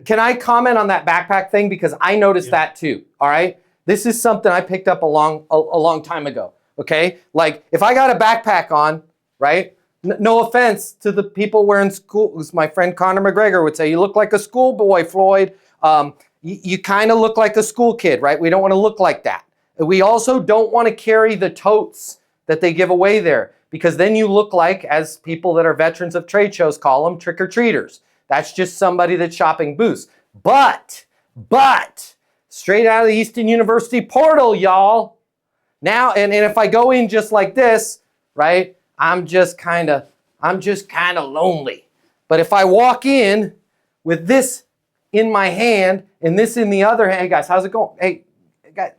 can I comment on that backpack thing? Because I noticed that too, all right? This is something I picked up a long time ago, okay? Like, if I got a backpack on, right? No offense to the people wearing school, as my friend Conor McGregor would say, you look like a schoolboy, Floyd. You kind of look like a school kid, right? We don't want to look like that. We also don't want to carry the totes that they give away there, because then you look like, as people that are veterans of trade shows call them, trick-or-treaters. That's just somebody that's shopping booths. But, straight out of the Easton University portal, y'all. Now, and if I go in just like this, right, I'm just kind of lonely. But if I walk in with this in my hand and this in the other hand, hey guys, how's it going? Hey,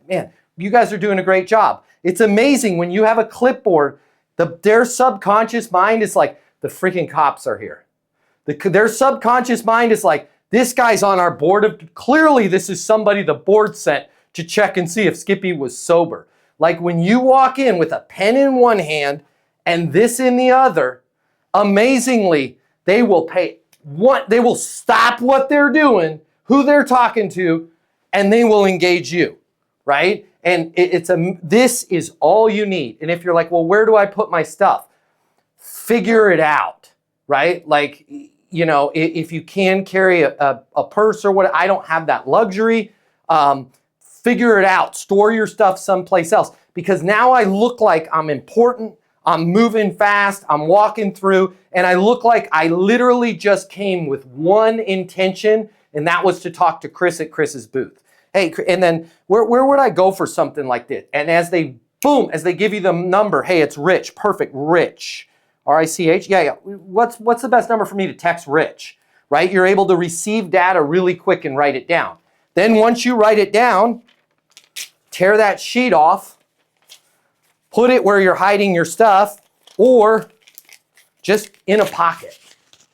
man, you guys are doing a great job. It's amazing when you have a clipboard, their subconscious mind is like, the freaking cops are here. Their subconscious mind is like, this guy's on our board. Clearly, this is somebody the board sent to check and see if Skippy was sober. Like, when you walk in with a pen in one hand and this in the other, amazingly, they will stop what they're doing, who they're talking to, and they will engage you, right? And this is all you need. And if you're like, well, where do I put my stuff? Figure it out, right? Like, you know, if you can carry a purse or what, I don't have that luxury. Figure it out. Store your stuff someplace else, because now I look like I'm important. I'm moving fast. I'm walking through, and I look like I literally just came with one intention, and that was to talk to Chris at Chris's booth. Hey, and then where would I go for something like this? And as they give you the number, hey, it's Rich. Perfect, Rich. R-I-C-H? Yeah. What's the best number for me to text Rich, right? You're able to receive data really quick and write it down. Then once you write it down, tear that sheet off, put it where you're hiding your stuff, or just in a pocket,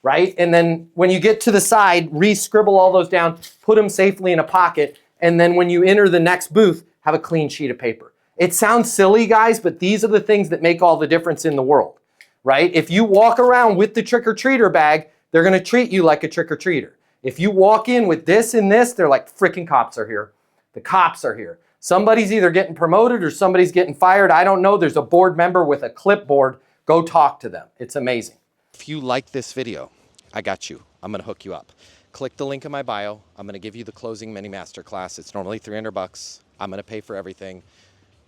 right? And then when you get to the side, re-scribble all those down, put them safely in a pocket, and then when you enter the next booth, have a clean sheet of paper. It sounds silly, guys, but these are the things that make all the difference in the world. Right? If you walk around with the trick-or-treater bag, they're going to treat you like a trick-or-treater. If you walk in with this and this, they're like, freaking cops are here. The cops are here. Somebody's either getting promoted or somebody's getting fired. I don't know. There's a board member with a clipboard. Go talk to them. It's amazing. If you like this video, I got you. I'm going to hook you up. Click the link in my bio. I'm going to give you the closing mini masterclass. It's normally $300. I'm going to pay for everything.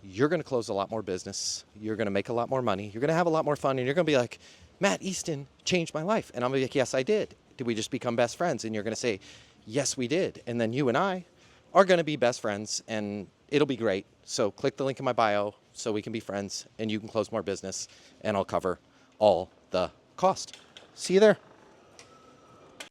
You're going to close a lot more business. You're going to make a lot more money. You're going to have a lot more fun. And you're going to be like, Matt Easton changed my life. And I'm going to be like, yes, I did. Did we just become best friends? And you're going to say, yes, we did. And then you and I are going to be best friends, and it'll be great. So click the link in my bio so we can be friends and you can close more business, and I'll cover all the cost. See you there.